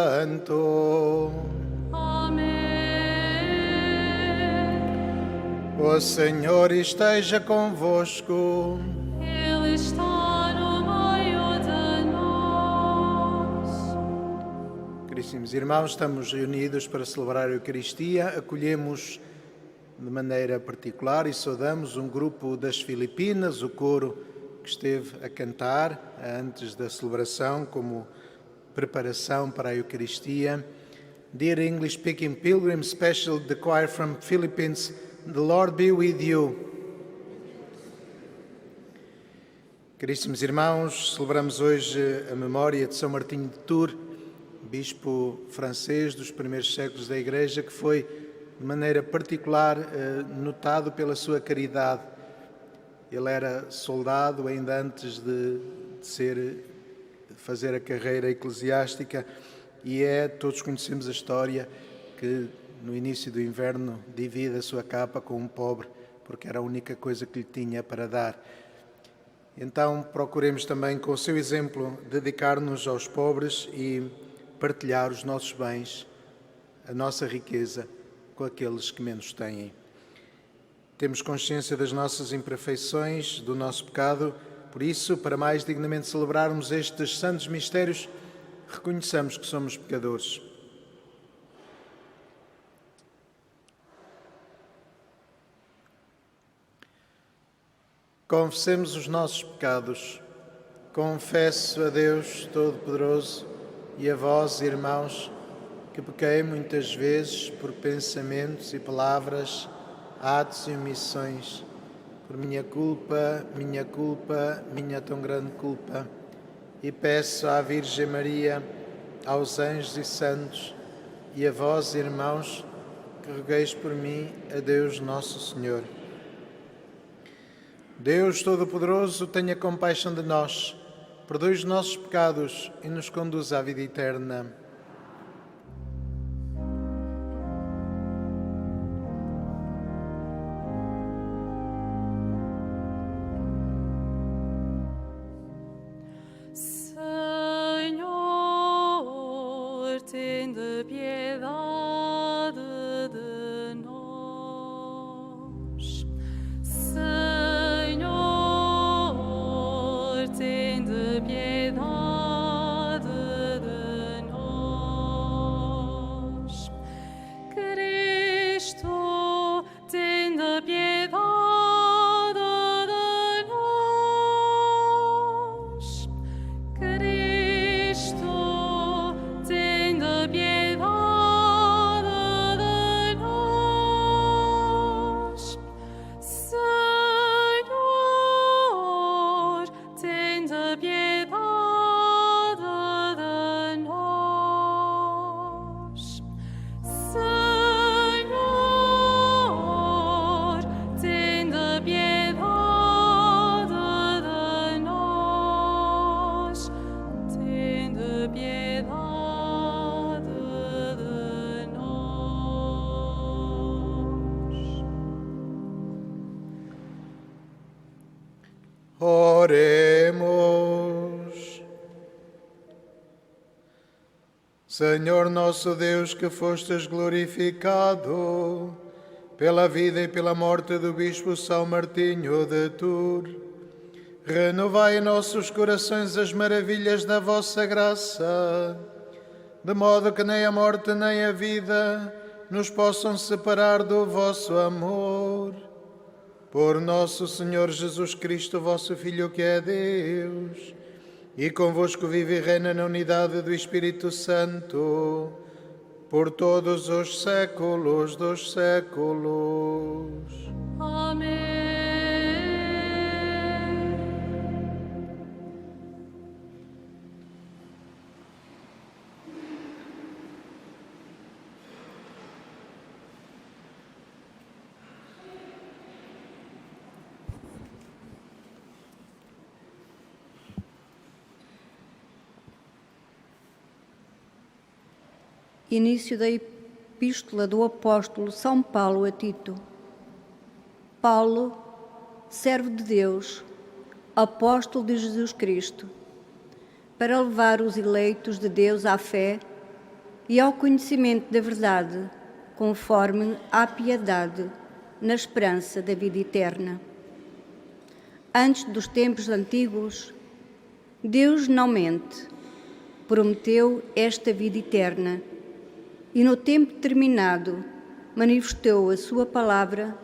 Santo. Amém. O Senhor esteja convosco. Ele está no meio de nós. Caríssimos irmãos, estamos reunidos para celebrar a Eucaristia. Acolhemos de maneira particular e saudamos um grupo das Filipinas, o coro que esteve a cantar antes da celebração como preparação para a Eucaristia. Dear English-speaking pilgrims, especially the choir from Philippines, the Lord be with you. Caríssimos irmãos, celebramos hoje a memória de São Martinho de Tours, bispo francês dos primeiros séculos da Igreja, que foi de maneira particular notado pela sua caridade. Ele era soldado ainda antes de fazer a carreira eclesiástica e todos conhecemos a história que no início do inverno divide a sua capa com um pobre, porque era a única coisa que lhe tinha para dar. Então procuremos também, com o seu exemplo, dedicar-nos aos pobres e partilhar os nossos bens, a nossa riqueza, com aqueles que menos têm. Temos consciência das nossas imperfeições, do nosso pecado, por isso, para mais dignamente celebrarmos estes santos mistérios, reconheçamos que somos pecadores. Confessemos os nossos pecados. Confesso a Deus Todo-Poderoso e a vós, irmãos, que pequei muitas vezes por pensamentos e palavras, atos e omissões, por minha culpa, minha tão grande culpa. E peço à Virgem Maria, aos anjos e santos, e a vós, irmãos, que rogueis por mim a Deus Nosso Senhor. Deus Todo-Poderoso, tenha compaixão de nós, perdoe os nossos pecados e nos conduza à vida eterna. Senhor, tende piedade de nós. Senhor, tende piedade de nós. Cristo, tende piedade de nós. Cristo, tende piedade de nós. Senhor, tende piedade de nós. Senhor, tende piedade de nós. Tende piedade de nós. Oremos. Senhor nosso Deus, que fostes glorificado pela vida e pela morte do bispo São Martinho de Tours, renovai em nossos corações as maravilhas da vossa graça, de modo que nem a morte nem a vida nos possam separar do vosso amor. Por nosso Senhor Jesus Cristo, vosso Filho, que é Deus, e convosco vive e reina na unidade do Espírito Santo, por todos os séculos dos séculos. Amém. Início da Epístola do Apóstolo São Paulo a Tito. Paulo, servo de Deus, apóstolo de Jesus Cristo, para levar os eleitos de Deus à fé e ao conhecimento da verdade, conforme à piedade, na esperança da vida eterna. Antes dos tempos antigos, Deus não mente, prometeu esta vida eterna e no tempo determinado manifestou a sua palavra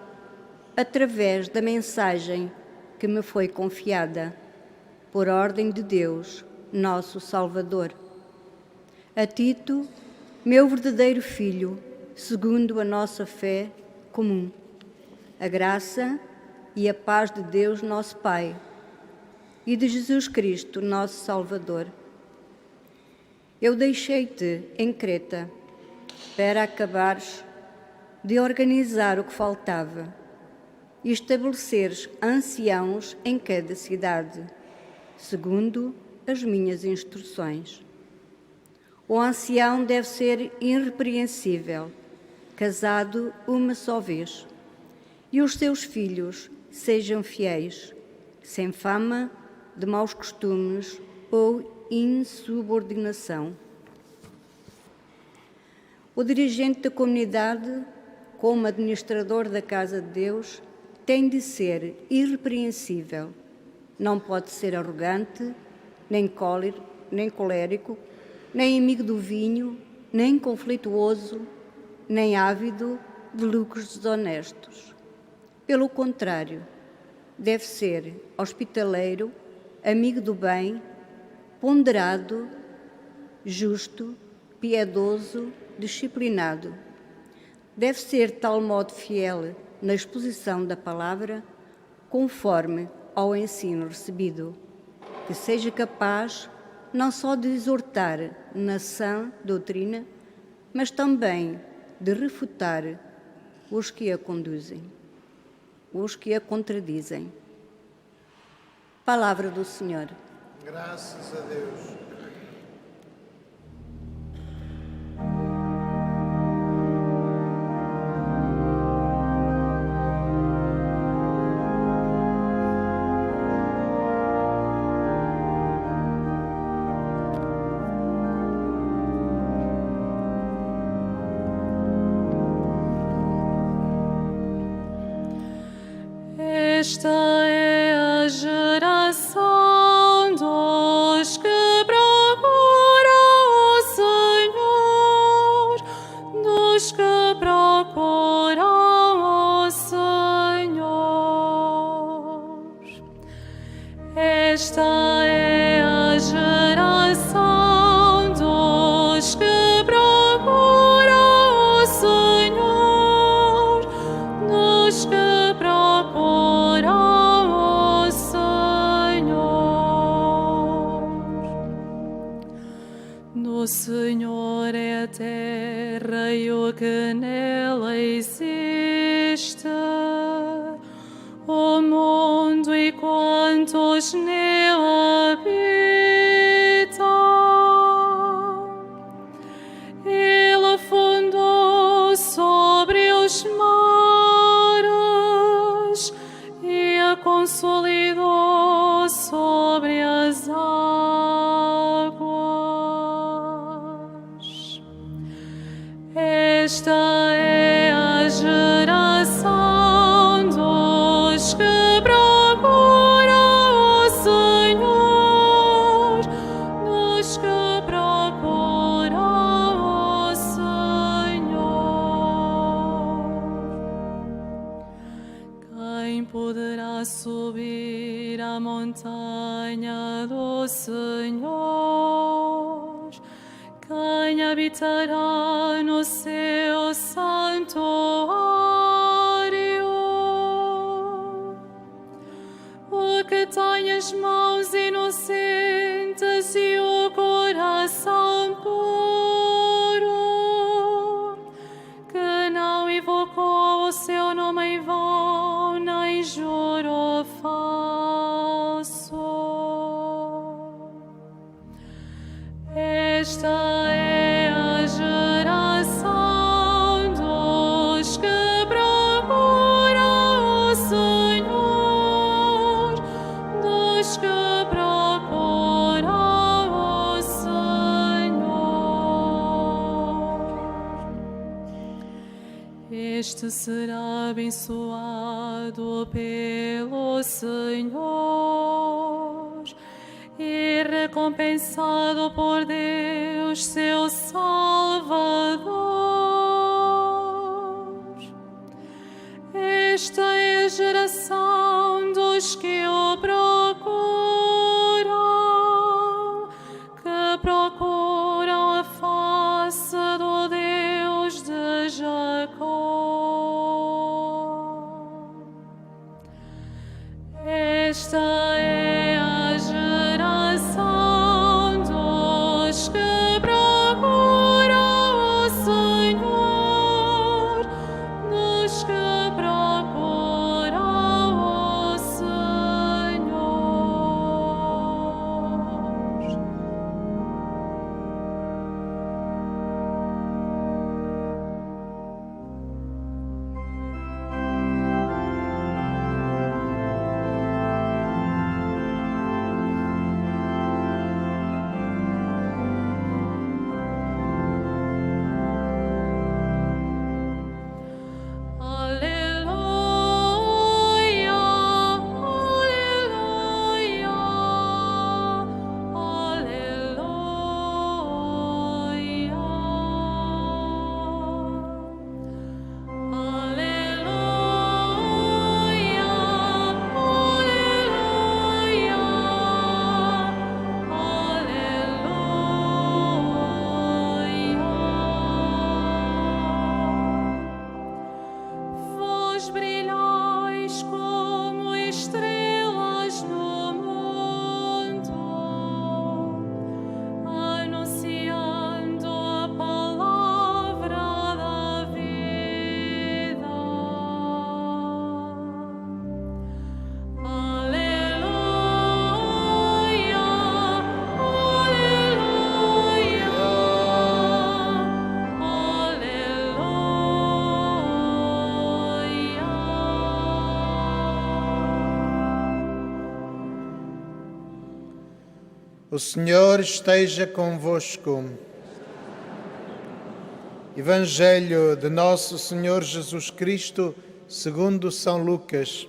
através da mensagem que me foi confiada, por ordem de Deus, nosso Salvador. A Tito, meu verdadeiro filho, segundo a nossa fé comum, a graça e a paz de Deus, nosso Pai, e de Jesus Cristo, nosso Salvador. Eu deixei-te em Creta para acabares de organizar o que faltava e estabeleceres anciãos em cada cidade, segundo as minhas instruções. O ancião deve ser irrepreensível, casado uma só vez, e os seus filhos sejam fiéis, sem fama de maus costumes ou insubordinação. O dirigente da comunidade, como administrador da casa de Deus, tem de ser irrepreensível. Não pode ser arrogante, nem colérico, nem amigo do vinho, nem conflituoso, nem ávido de lucros desonestos. Pelo contrário, deve ser hospitaleiro, amigo do bem, ponderado, justo, piedoso, disciplinado. Deve ser de tal modo fiel na exposição da palavra, conforme ao ensino recebido, que seja capaz não só de exortar na sã doutrina, mas também de refutar os que a conduzem, os que a contradizem. Palavra do Senhor. Graças a Deus. Esta é a geração dos que procuram o Senhor, dos que procuram o Senhor. Esta é a geração dos que procuram o Senhor, dos que o Senhor é a terra e o que nela existe, o mundo e quantos nele habitam. Ele fundou sobre os mares e a consolidou sobre as águas. Esta é a geração dos que procuram o Senhor, dos que procuram o Senhor. Quem poderá subir a montanha do Senhor? Quem habitará no seu santuário? O que tem as mãos inocentes e o coração puro, que não invocou o seu nome em vão, nem jurou falso. Esta é a geração dos que procuram o Senhor, dos que procuram Este será abençoado pelo Senhor e recompensado por Deus, seu Salvador. Esta é a geração dos que o procuram, que procuram a face do Deus de Jacó. Esta é a geração dos que procuram o Senhor, dos que procuram o Senhor. Aleluia, aleluia, vós brilhais como estrelas no mundo, anunciando a palavra da vida. Aleluia, O Senhor esteja convosco. Evangelho de Nosso Senhor Jesus Cristo, segundo São Lucas.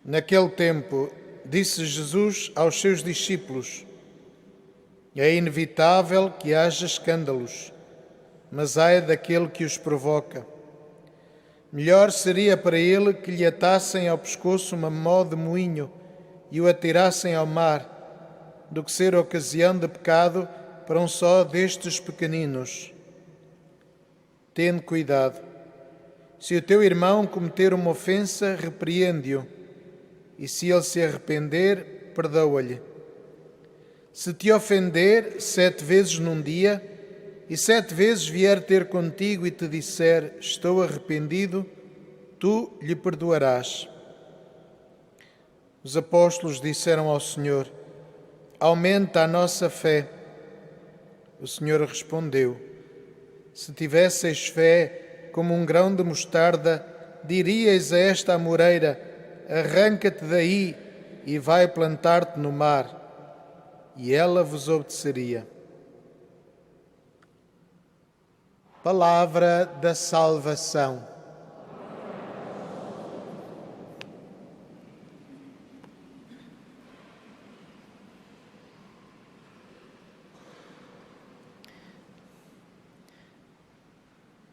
Naquele tempo, disse Jesus aos seus discípulos: é inevitável que haja escândalos, mas ai daquele que os provoca. Melhor seria para ele que lhe atassem ao pescoço uma mó de moinho e o atirassem ao mar, do que ser ocasião de pecado para um só destes pequeninos. Tende cuidado. Se o teu irmão cometer uma ofensa, repreende-o, e se ele se arrepender, perdoa-lhe. Se te ofender 7 vezes num dia, e 7 vezes vier ter contigo e te disser: estou arrependido, tu lhe perdoarás. Os apóstolos disseram ao Senhor: aumenta a nossa fé. O Senhor respondeu: se tivesseis fé como um grão de mostarda, diríeis a esta amoreira: arranca-te daí e vai plantar-te no mar, e ela vos obedeceria. Palavra da salvação.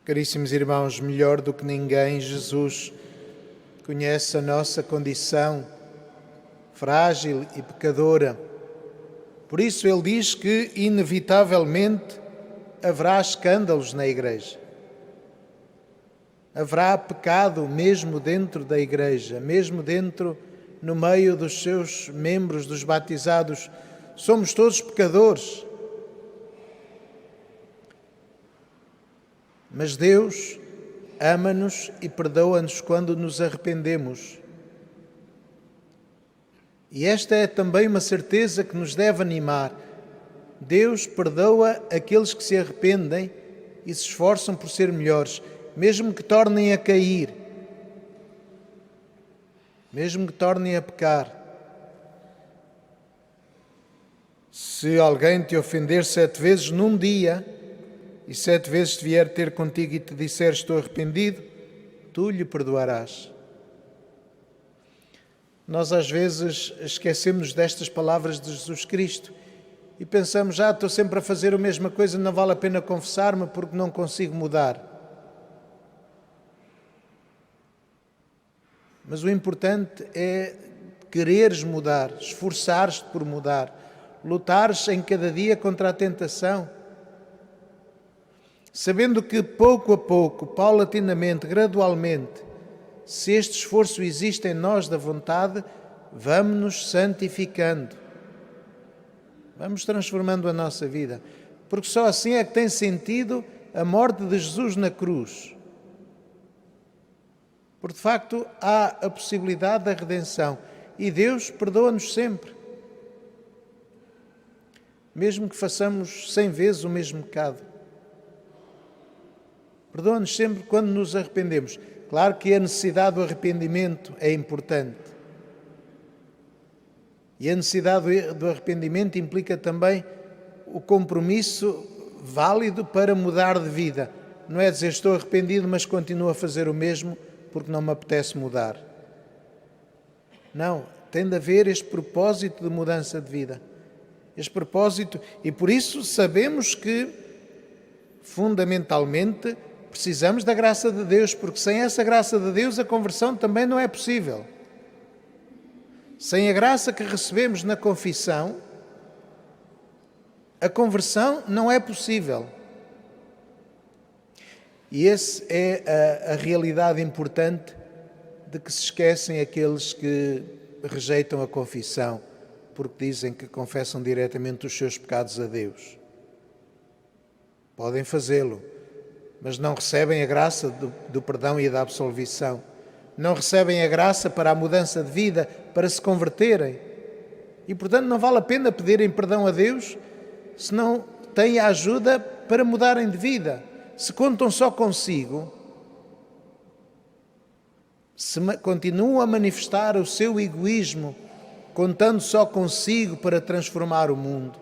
Caríssimos irmãos, melhor do que ninguém, Jesus conhece a nossa condição frágil e pecadora. Por isso ele diz que, inevitavelmente, haverá escândalos na Igreja. Haverá pecado mesmo dentro da Igreja, mesmo no meio dos seus membros, dos batizados. Somos todos pecadores. Mas Deus ama-nos e perdoa-nos quando nos arrependemos. E esta é também uma certeza que nos deve animar. Deus perdoa aqueles que se arrependem e se esforçam por ser melhores, mesmo que tornem a cair, mesmo que tornem a pecar. Se alguém te ofender 7 vezes num dia, e 7 vezes te vier ter contigo e te disser estou arrependido, tu lhe perdoarás. Nós às vezes esquecemos destas palavras de Jesus Cristo e pensamos, estou sempre a fazer a mesma coisa, não vale a pena confessar-me porque não consigo mudar. Mas o importante é quereres mudar, esforçares-te por mudar, lutares em cada dia contra a tentação, sabendo que pouco a pouco, paulatinamente, gradualmente, se este esforço existe em nós da vontade, vamos-nos santificando, vamos transformando a nossa vida, porque só assim é que tem sentido a morte de Jesus na cruz. Porque, de facto, há a possibilidade da redenção e Deus perdoa-nos sempre. Mesmo que façamos 100 vezes o mesmo pecado. Perdoa-nos sempre quando nos arrependemos. Claro que a necessidade do arrependimento é importante. E a necessidade do arrependimento implica também o compromisso válido para mudar de vida. Não é dizer estou arrependido, mas continuo a fazer o mesmo porque não me apetece mudar. Não, tem de haver este propósito de mudança de vida. Este propósito, e por isso sabemos que, fundamentalmente, precisamos da graça de Deus, porque sem essa graça de Deus a conversão também não é possível. Sem a graça que recebemos na confissão, a conversão não é possível. E essa é a realidade importante de que se esquecem aqueles que rejeitam a confissão, porque dizem que confessam diretamente os seus pecados a Deus. Podem fazê-lo, mas não recebem a graça do perdão e da absolvição. Não recebem a graça para a mudança de vida, para se converterem. E, portanto, não vale a pena pedirem perdão a Deus se não têm a ajuda para mudarem de vida. Se contam só consigo, se continuam a manifestar o seu egoísmo, contando só consigo para transformar o mundo,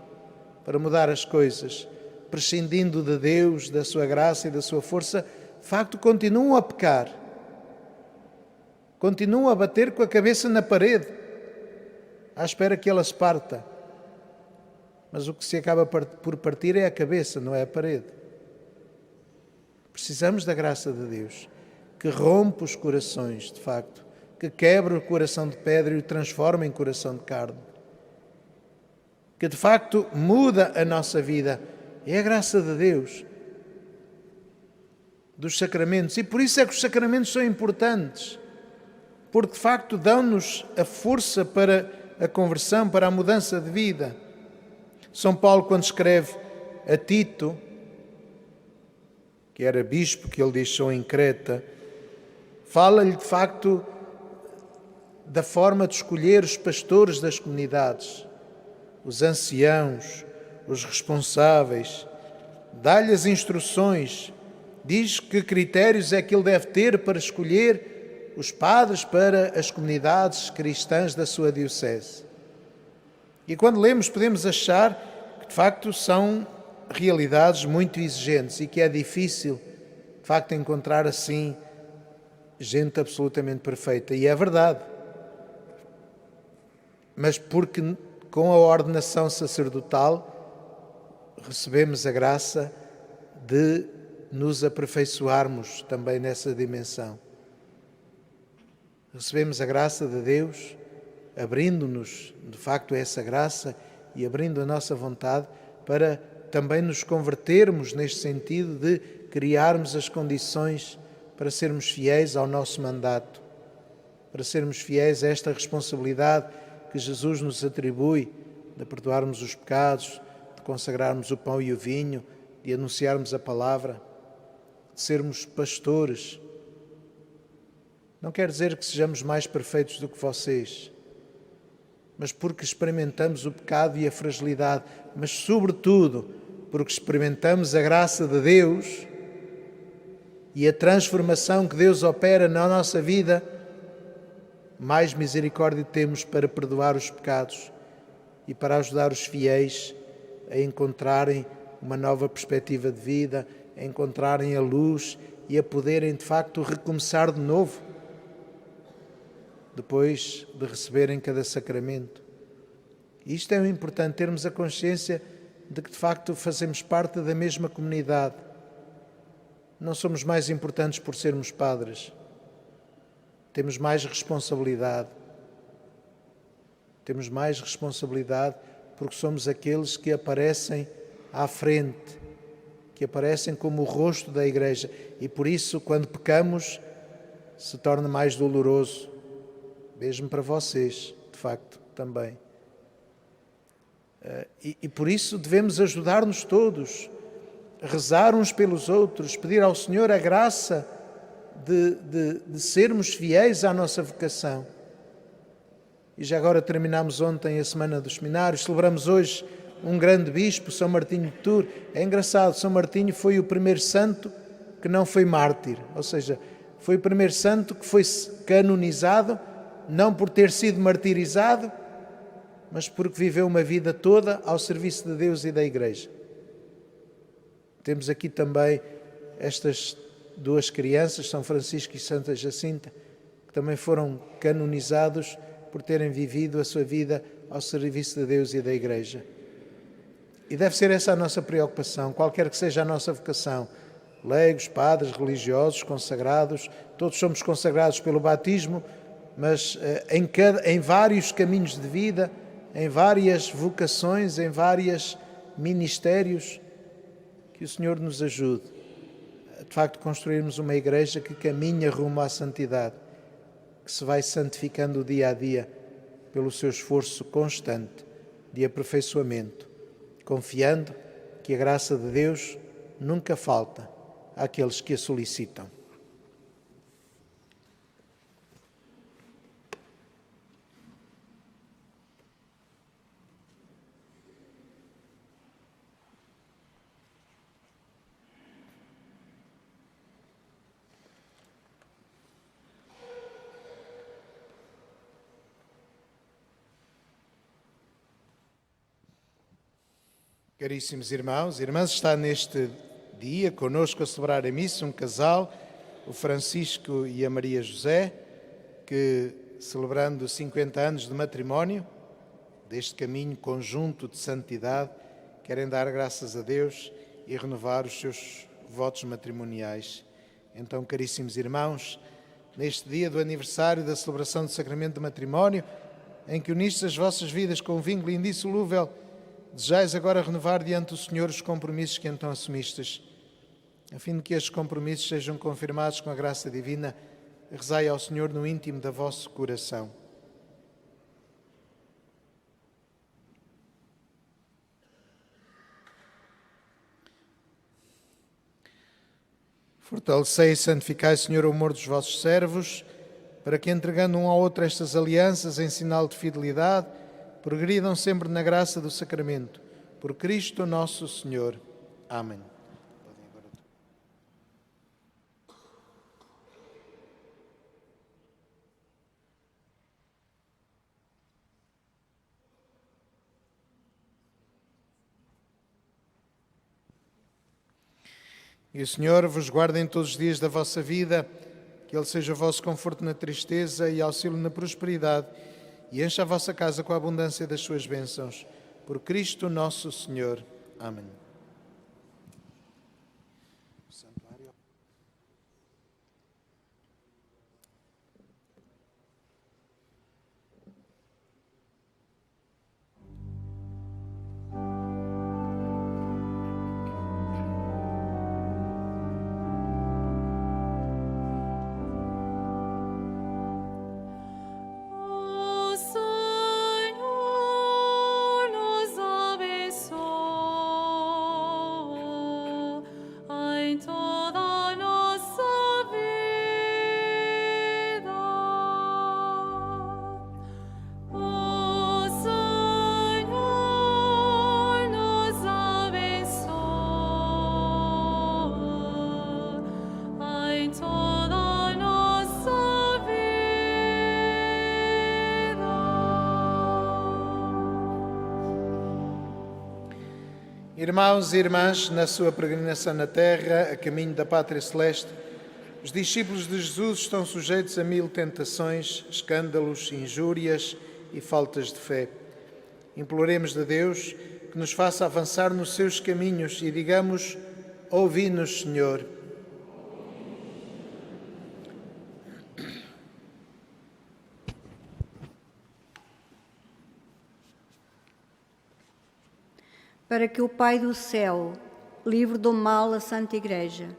para mudar as coisas, prescindindo de Deus, da sua graça e da sua força, de facto continuam a pecar. Continuam a bater com a cabeça na parede, à espera que ela se parta. Mas o que se acaba por partir é a cabeça, não é a parede. Precisamos da graça de Deus, que rompe os corações, de facto, que quebra o coração de pedra e o transforma em coração de carne. Que, de facto, muda a nossa vida. É a graça de Deus, dos sacramentos. E por isso é que os sacramentos são importantes, porque, de facto, dão-nos a força para a conversão, para a mudança de vida. São Paulo, quando escreve a Tito, que era bispo, que ele deixou em Creta, fala-lhe, de facto, da forma de escolher os pastores das comunidades, os anciãos, os responsáveis, dá-lhe as instruções, diz que critérios é que ele deve ter para escolher os padres para as comunidades cristãs da sua diocese. E quando lemos podemos achar que, de facto, são realidades muito exigentes e que é difícil, de facto, encontrar assim gente absolutamente perfeita. E é verdade. Mas porque com a ordenação sacerdotal recebemos a graça de nos aperfeiçoarmos também nessa dimensão. Recebemos a graça de Deus, abrindo-nos, de facto, a essa graça e abrindo a nossa vontade para também nos convertermos neste sentido de criarmos as condições para sermos fiéis ao nosso mandato, para sermos fiéis a esta responsabilidade que Jesus nos atribui de perdoarmos os pecados, de consagrarmos o pão e o vinho, de anunciarmos a palavra, de sermos pastores. Não quer dizer que sejamos mais perfeitos do que vocês, mas porque experimentamos o pecado e a fragilidade, mas sobretudo porque experimentamos a graça de Deus e a transformação que Deus opera na nossa vida, mais misericórdia temos para perdoar os pecados e para ajudar os fiéis a encontrarem uma nova perspectiva de vida, a encontrarem a luz e a poderem de facto recomeçar de novo, depois de receberem cada sacramento. E isto é o importante, termos a consciência de que de facto fazemos parte da mesma comunidade. Não somos mais importantes por sermos padres. Temos mais responsabilidade. Temos mais responsabilidade porque somos aqueles que aparecem à frente, que aparecem como o rosto da Igreja. E por isso, quando pecamos, se torna mais doloroso, mesmo para vocês, de facto, também. E por isso devemos ajudar-nos todos, rezar uns pelos outros, pedir ao Senhor a graça de sermos fiéis à nossa vocação. E já agora terminamos ontem a Semana dos Seminários, celebramos hoje um grande bispo, São Martinho de Tours. É engraçado, São Martinho foi o primeiro santo que não foi mártir, ou seja, foi o primeiro santo que foi canonizado, não por ter sido martirizado, mas porque viveu uma vida toda ao serviço de Deus e da Igreja. Temos aqui também estas duas crianças, São Francisco e Santa Jacinta, que também foram canonizados por terem vivido a sua vida ao serviço de Deus e da Igreja. E deve ser essa a nossa preocupação, qualquer que seja a nossa vocação. Leigos, padres, religiosos, consagrados, todos somos consagrados pelo batismo, mas em vários caminhos de vida, em várias vocações, em vários ministérios, que o Senhor nos ajude a, de facto, construirmos uma igreja que caminha rumo à santidade, que se vai santificando dia a dia pelo seu esforço constante de aperfeiçoamento, confiando que a graça de Deus nunca falta àqueles que a solicitam. Caríssimos irmãos e irmãs, está neste dia conosco a celebrar a missa um casal, o Francisco e a Maria José, que, celebrando 50 anos de matrimónio, deste caminho conjunto de santidade, querem dar graças a Deus e renovar os seus votos matrimoniais. Então, caríssimos irmãos, neste dia do aniversário da celebração do sacramento de matrimónio, em que unistes as vossas vidas com um vínculo indissolúvel, desejais agora renovar diante do Senhor os compromissos que então assumistes. A fim de que estes compromissos sejam confirmados com a graça divina, rezai ao Senhor no íntimo da vosso coração. Fortalecei e santificai, Senhor, o amor dos vossos servos, para que, entregando um ao outro estas alianças em sinal de fidelidade, progridam sempre na graça do sacramento. Por Cristo nosso Senhor. Amém. E o Senhor vos guarde em todos os dias da vossa vida, que Ele seja o vosso conforto na tristeza e auxílio na prosperidade, e encha a vossa casa com a abundância das suas bênçãos. Por Cristo nosso Senhor. Amém. Senhor nos abençoe. Irmãos e irmãs, na sua peregrinação na terra, a caminho da pátria celeste, os discípulos de Jesus estão sujeitos a 1000 tentações, escândalos, injúrias e faltas de fé. Imploremos de Deus que nos faça avançar nos seus caminhos e digamos: ouvi-nos, Senhor. Para que o Pai do céu livre do mal a Santa Igreja,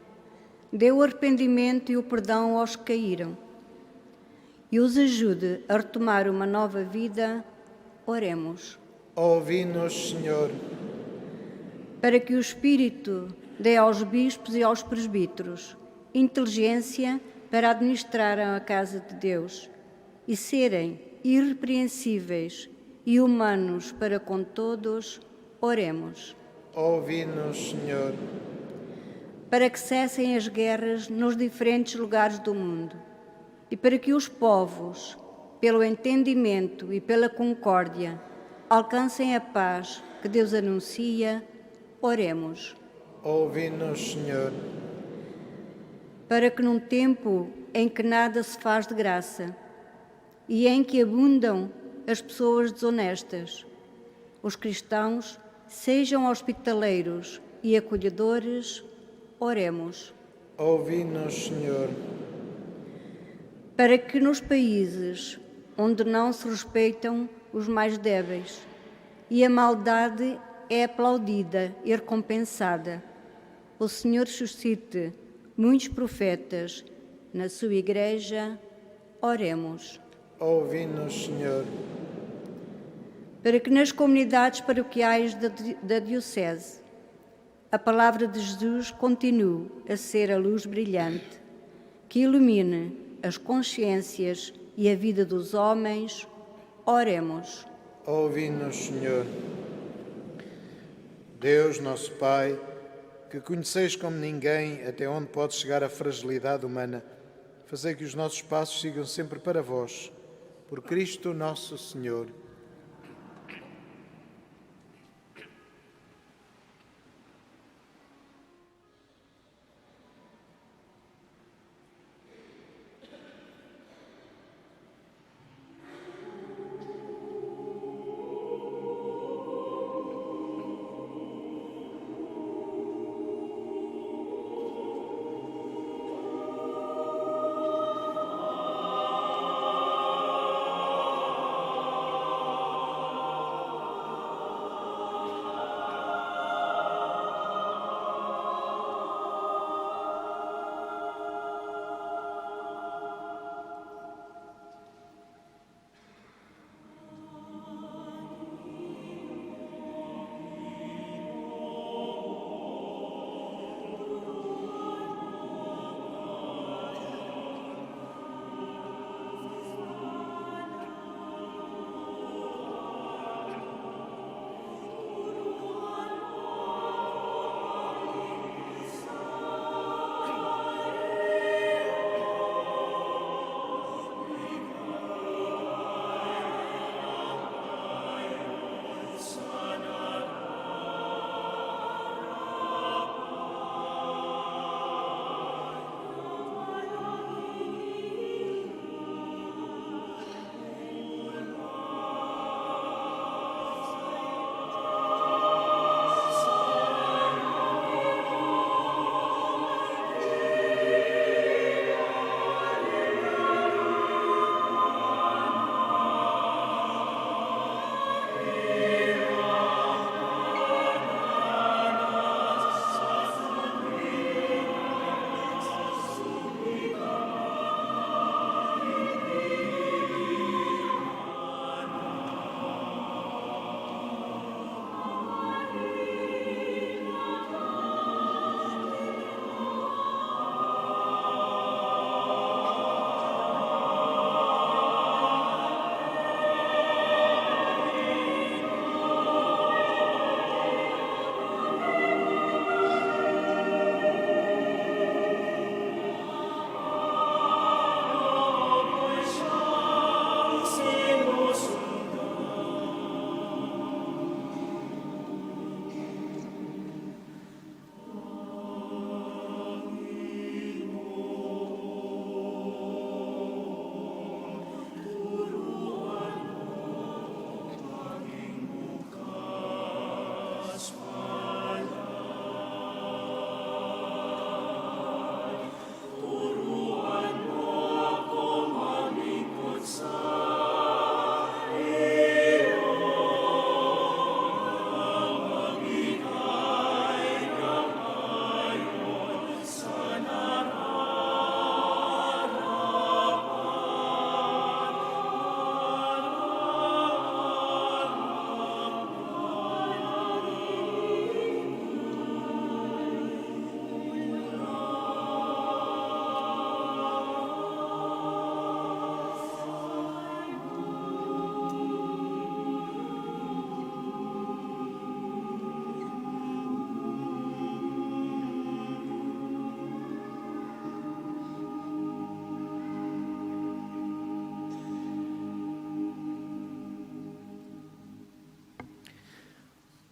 dê o arrependimento e o perdão aos que caíram e os ajude a retomar uma nova vida, oremos. Ouvi-nos, Senhor. Para que o Espírito dê aos bispos e aos presbíteros inteligência para administrar a casa de Deus e serem irrepreensíveis e humanos para com todos, oremos. Ouvi-nos, Senhor. Para que cessem as guerras nos diferentes lugares do mundo e para que os povos, pelo entendimento e pela concórdia, alcancem a paz que Deus anuncia, oremos. Ouvi-nos, Senhor. Para que num tempo em que nada se faz de graça e em que abundam as pessoas desonestas, os cristãos sejam hospitaleiros e acolhedores, oremos. Ouvi-nos, Senhor. Para que nos países onde não se respeitam os mais débeis e a maldade é aplaudida e recompensada, o Senhor suscite muitos profetas na sua Igreja, oremos. Ouvi-nos, Senhor. Para que nas comunidades paroquiais da Diocese a palavra de Jesus continue a ser a luz brilhante que ilumine as consciências e a vida dos homens, oremos. Ouvi-nos, Senhor. Deus, nosso Pai, que conheceis como ninguém até onde pode chegar a fragilidade humana, fazei que os nossos passos sigam sempre para vós, por Cristo nosso Senhor.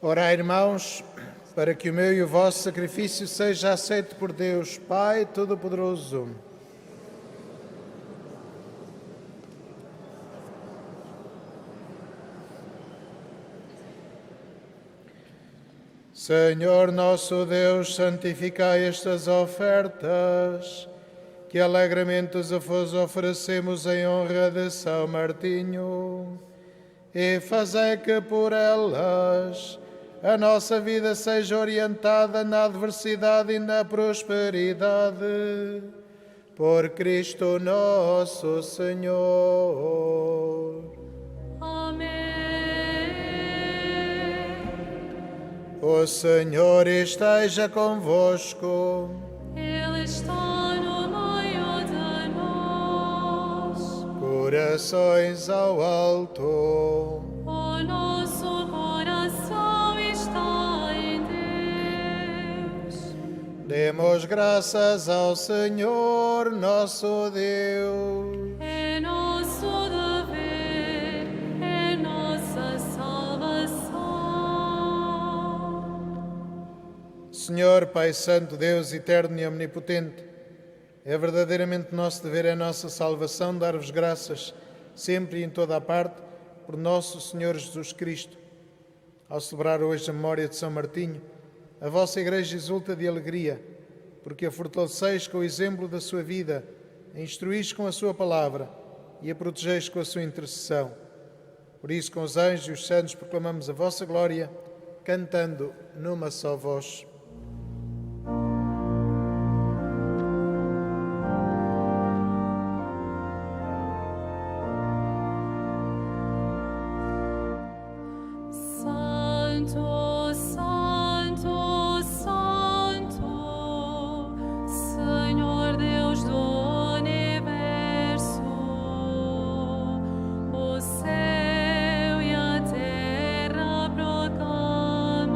Orai, irmãos, para que o meu e o vosso sacrifício seja aceito por Deus, Pai Todo-Poderoso. Senhor nosso Deus, santificai estas ofertas, que alegremente vos oferecemos em honra de São Martinho, e fazei que por elas a nossa vida seja orientada na adversidade e na prosperidade. Por Cristo nosso Senhor. Amém. O Senhor esteja convosco. Ele está no meio de nós. Corações ao alto. O nosso coração está em Deus. Demos graças ao Senhor nosso Deus. É nosso dever, é nossa salvação. Senhor, Pai Santo, Deus eterno e omnipotente, é verdadeiramente nosso dever, é nossa salvação dar-vos graças, sempre e em toda a parte, por nosso Senhor Jesus Cristo. Ao celebrar hoje a memória de São Martinho, a vossa Igreja exulta de alegria, porque a fortaleceis com o exemplo da sua vida, a instruís com a sua palavra e a protegeis com a sua intercessão. Por isso, com os anjos e os santos, proclamamos a vossa glória, cantando numa só voz. Santo, Santo, Santo, Senhor Deus do universo, o céu e a terra proclamam,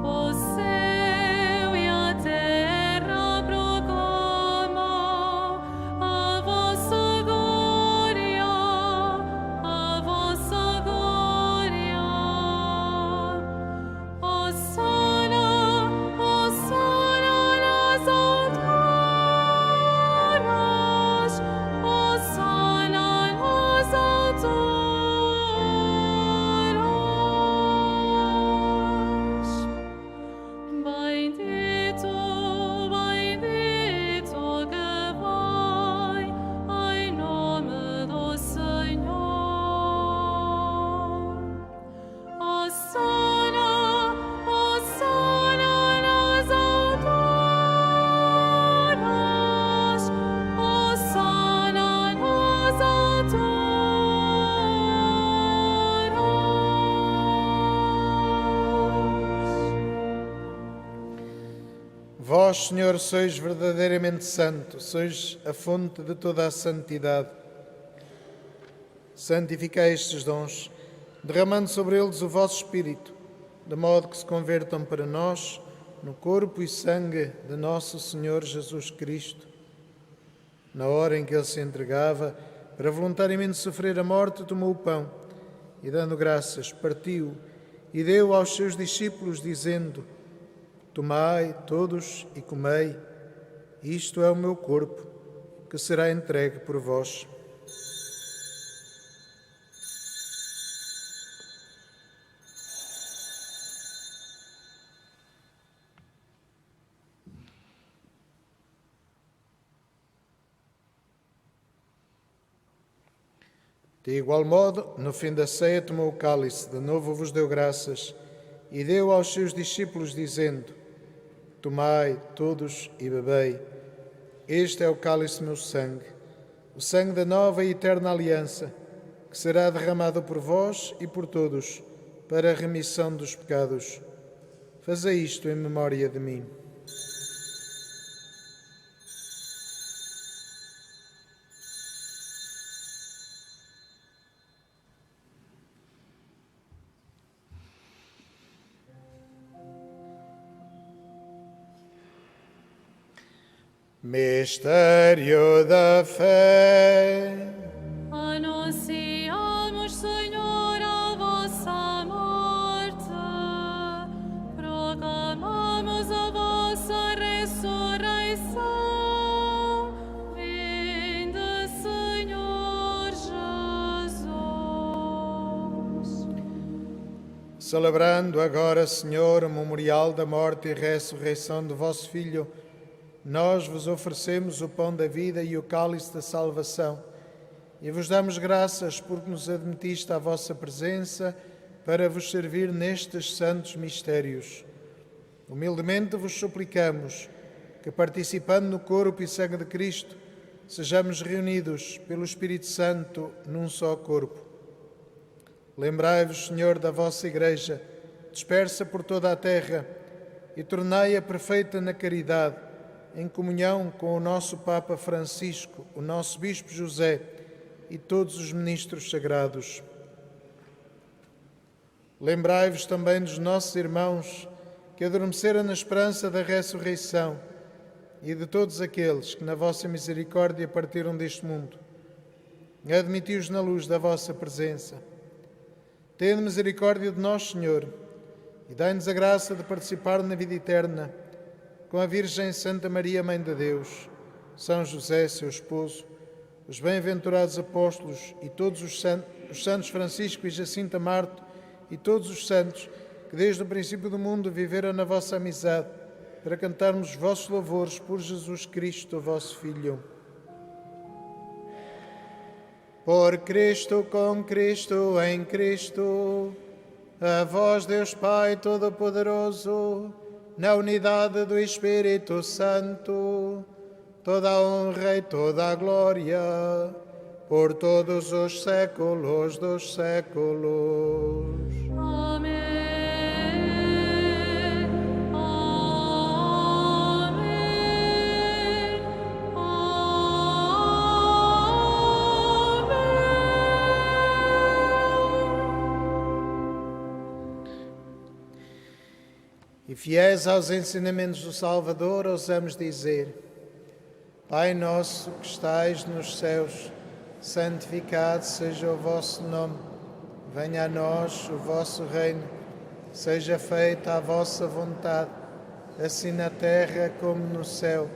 o céu e a terra proclamam a vossa glória, a vossa glória. Hosanna, Hosanna nas alturas, Hosanna nas alturas. Bendito, bendito que vai em nome do Senhor. Hosanna, Hosanna nas alturas, Hosanna nas alturas. Vós, Senhor, sois verdadeiramente santo, sois a fonte de toda a santidade. Santificai estes dons, derramando sobre eles o vosso Espírito, de modo que se convertam para nós no corpo e sangue de nosso Senhor Jesus Cristo. Na hora em que ele se entregava, para voluntariamente sofrer a morte, tomou o pão e, dando graças, partiu e deu aos seus discípulos, dizendo: Tomai todos e comei, isto é o meu corpo, que será entregue por vós. De igual modo, no fim da ceia, tomou o cálice, de novo vos deu graças, e deu aos seus discípulos, dizendo: Tomai todos e bebei, este é o cálice do meu sangue, o sangue da nova e eterna aliança, que será derramado por vós e por todos, para a remissão dos pecados. Fazei isto em memória de mim. Mistério da fé. Anunciamos, Senhor, a vossa morte Celebrando agora, Senhor, o memorial da morte e ressurreição do vosso Filho, nós vos oferecemos o pão da vida e o cálice da salvação e vos damos graças porque nos admitiste à vossa presença para vos servir nestes santos mistérios. Humildemente vos suplicamos que, participando no corpo e sangue de Cristo, sejamos reunidos pelo Espírito Santo num só corpo. Lembrai-vos, Senhor, da vossa Igreja, dispersa por toda a terra, e tornai-a perfeita na caridade, em comunhão com o nosso Papa Francisco, o nosso Bispo José e todos os ministros sagrados. Lembrai-vos também dos nossos irmãos que adormeceram na esperança da ressurreição e de todos aqueles que, na vossa misericórdia, partiram deste mundo. Admiti-os na luz da vossa presença. Tende misericórdia de nós, Senhor, e dai-nos a graça de participar na vida eterna com a Virgem Santa Maria, Mãe de Deus, São José, seu esposo, os bem-aventurados apóstolos e todos os santos Francisco e Jacinta Marto e todos os santos que desde o princípio do mundo viveram na vossa amizade, para cantarmos os vossos louvores por Jesus Cristo, vosso Filho. Por Cristo, com Cristo, em Cristo, a vós, Deus Pai Todo-Poderoso, na unidade do Espírito Santo, toda a honra e toda a glória, por todos os séculos dos séculos. Amém. E fiéis aos ensinamentos do Salvador, ousamos dizer: Pai nosso que estais nos céus, santificado seja o vosso nome. Venha a nós o vosso reino. Seja feita a vossa vontade, assim na terra como no céu.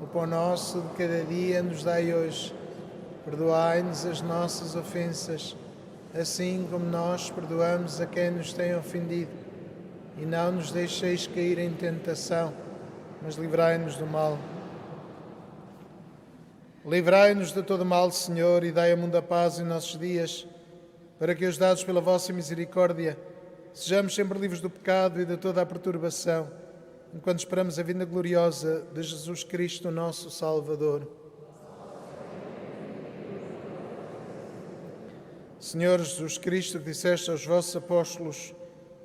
O pão nosso de cada dia nos dai hoje. Perdoai-nos as nossas ofensas, assim como nós perdoamos a quem nos tem ofendido. E não nos deixeis cair em tentação, mas livrai-nos do mal. Livrai-nos de todo mal, Senhor, e dai ao mundo a paz em nossos dias, para que, ajudados pela vossa misericórdia, sejamos sempre livres do pecado e de toda a perturbação, enquanto esperamos a vinda gloriosa de Jesus Cristo, nosso Salvador. Senhor Jesus Cristo, que disseste aos vossos apóstolos: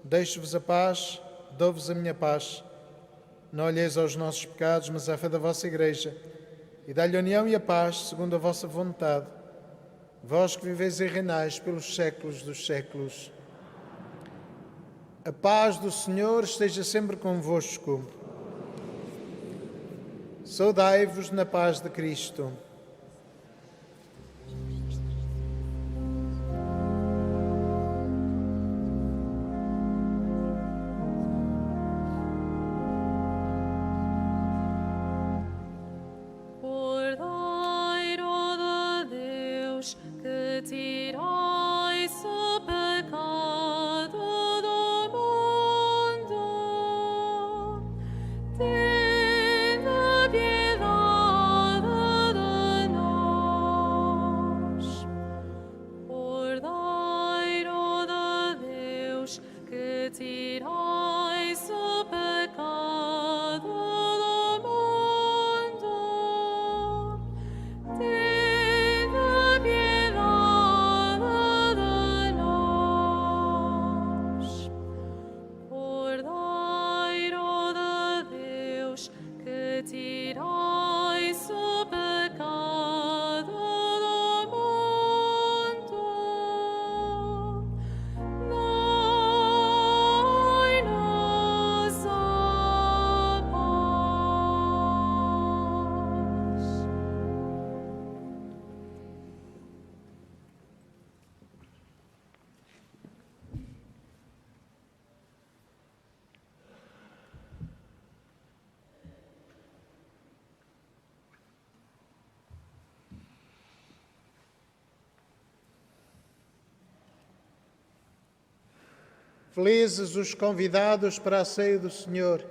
Deixo-vos a paz, dou-vos a minha paz. Não olheis aos nossos pecados, mas à fé da vossa Igreja, e dá-lhe a união e a paz, segundo a vossa vontade. Vós que viveis e reinais pelos séculos dos séculos. A paz do Senhor esteja sempre convosco. Saudai-vos na paz de Cristo. Felizes os convidados para a ceia do Senhor.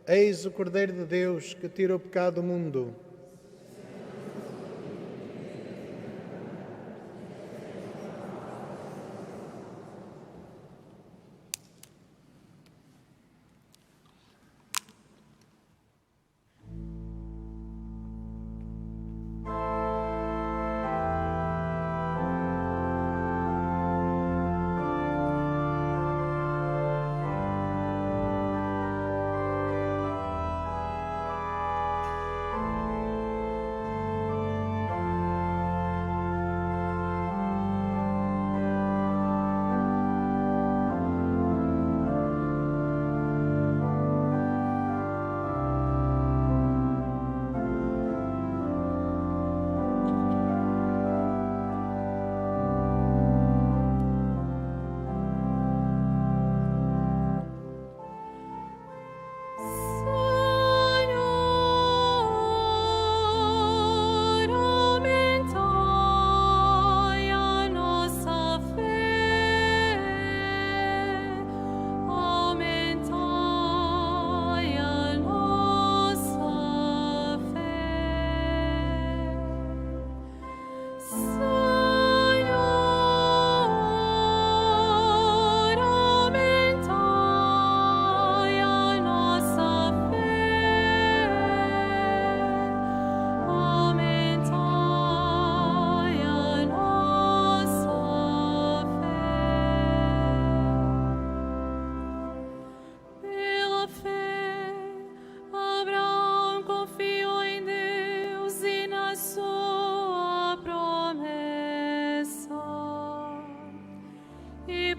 Eis o Cordeiro de Deus que tira o pecado do mundo.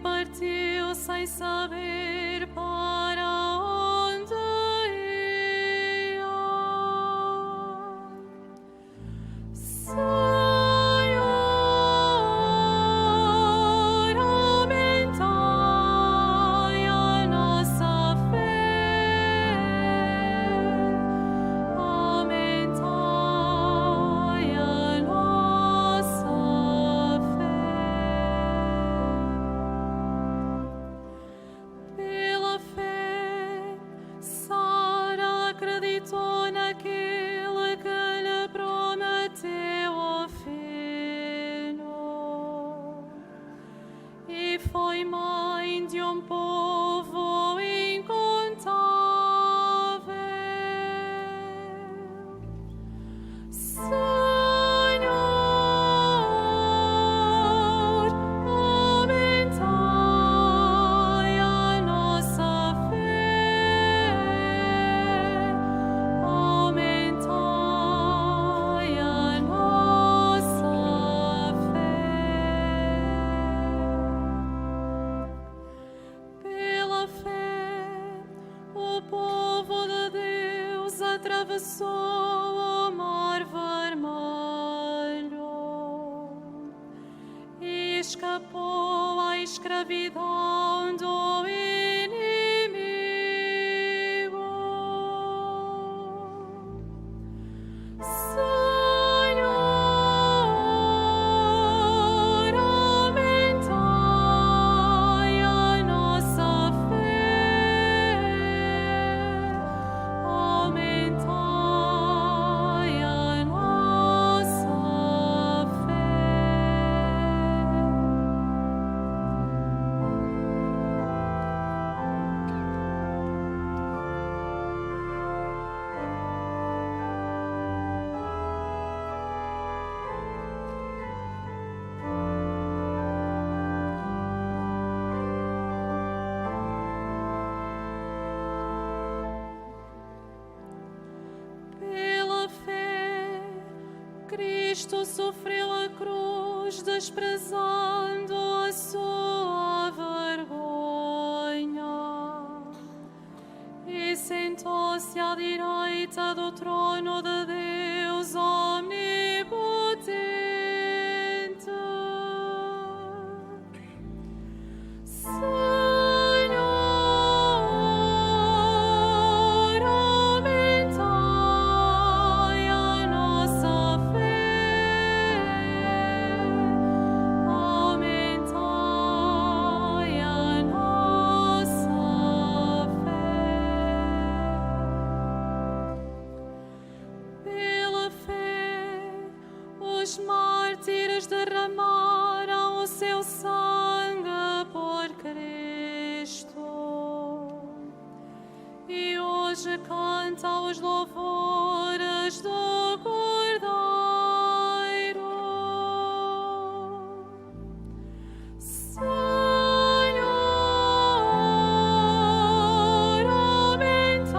Partiu sem saber para onde ia. Senhor, aumentai a nossa fé, aumentai a nossa fé. Pela fé, Sara acreditou naquele que lhe prometeu o filho e foi mãe de um povo incontável. Senhor, aumentai a nossa fé, aumentai a nossa fé. Pela fé, o povo de Deus atravessou o mar vermelho e escapou à escravidão do inimigo. Senhor, aumentai a nossa fé, aumentai a nossa fé. Pela fé, Cristo sofreu a cruz, desprezando a sua vergonha, e sentou-se à direita do trono de Deus omnipotente. Senhor, aumentai a nossa fé, aumentai a nossa hoje canta os louvores do Cordeiro. Senhor, aumentai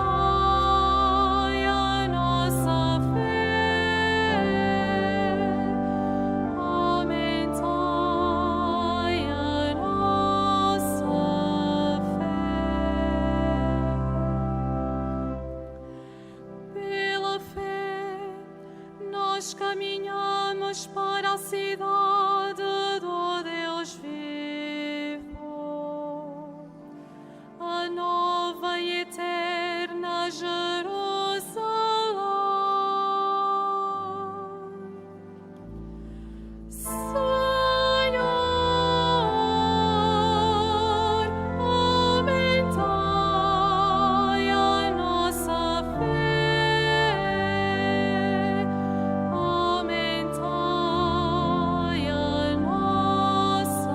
a nossa fé, aumentai a nossa fé. Pela fé, nós caminhamos para a cidade do Deus vivo, a nova e eterna Jerusalém. Senhor, aumentai a nossa fé, aumentai a nossa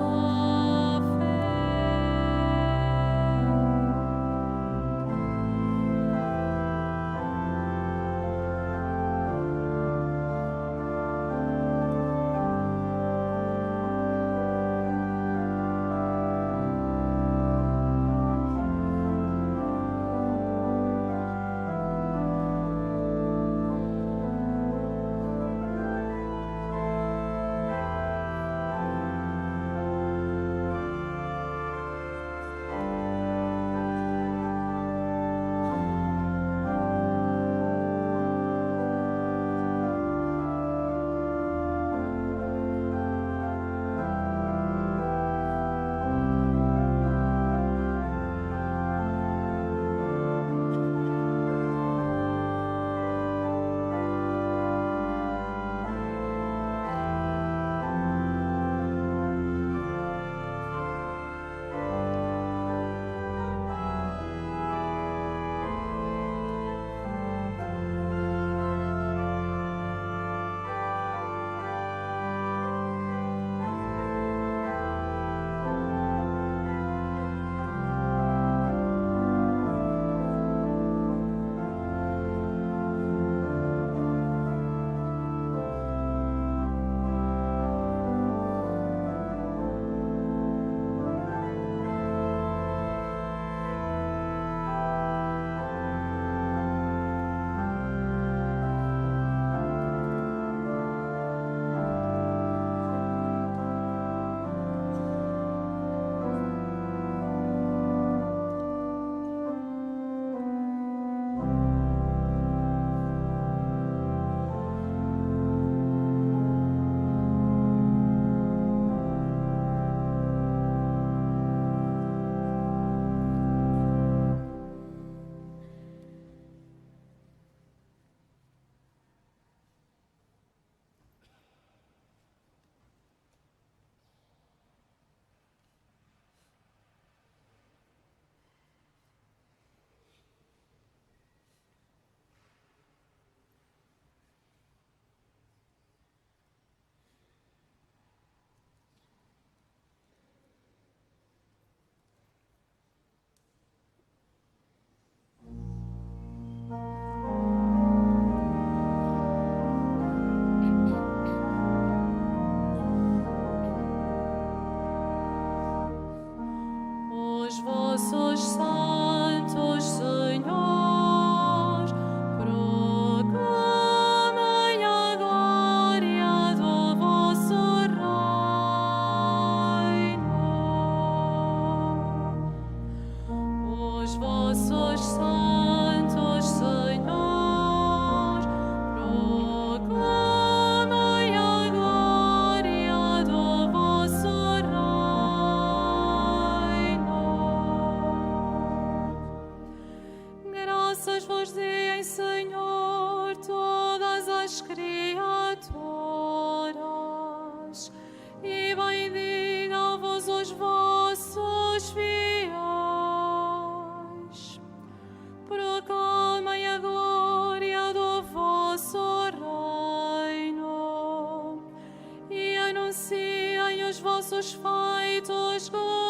vossos feitos gloriosos.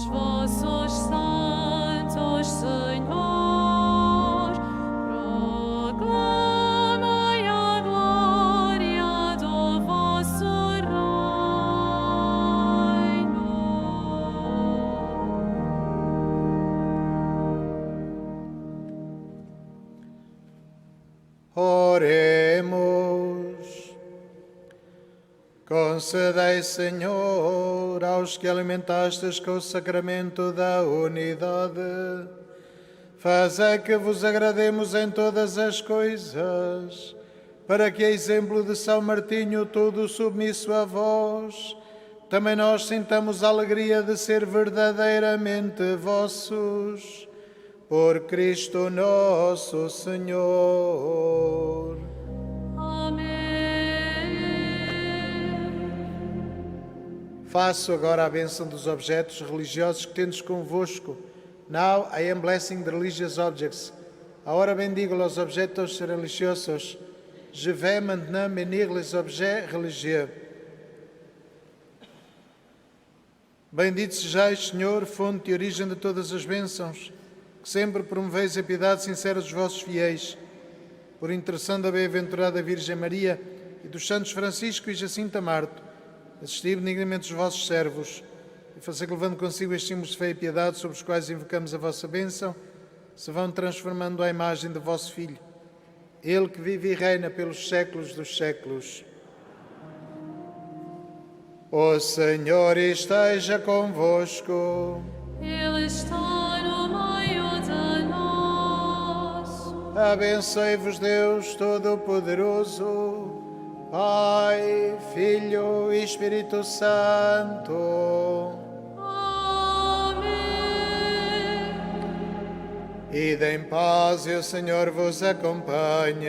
vossos santos, Senhor. Proclamai a glória do vosso reino. Oremos. Concedei, Senhor, aos que alimentastes com o sacramento da unidade, fazei que vos agrademos em todas as coisas, para que, a exemplo de São Martinho, todo submisso a vós, também nós sintamos a alegria de ser verdadeiramente vossos. Por Cristo nosso Senhor. Faço agora a bênção dos objetos religiosos que tendes convosco. Now I am blessing the religious objects. Agora bendigo os objetos religiosos. Je vais maintenant bénir les objets religieux. Bendito sejais, Senhor, fonte e origem de todas as bênçãos, que sempre promoveis a piedade sincera dos vossos fiéis. Por intercessão da bem-aventurada Virgem Maria e dos santos Francisco e Jacinta Marto, assisti benignamente os vossos servos e fazer que, levando consigo estes símbolos de fé e piedade sobre os quais invocamos a vossa bênção, se vão transformando à imagem de vosso Filho, Ele que vive e reina pelos séculos dos séculos. O Senhor esteja convosco. Ele está no meio de nós. Abençoe-vos Deus Todo-Poderoso, Pai, Filho e Espírito Santo. Amém. Ide em paz e o Senhor vos acompanhe.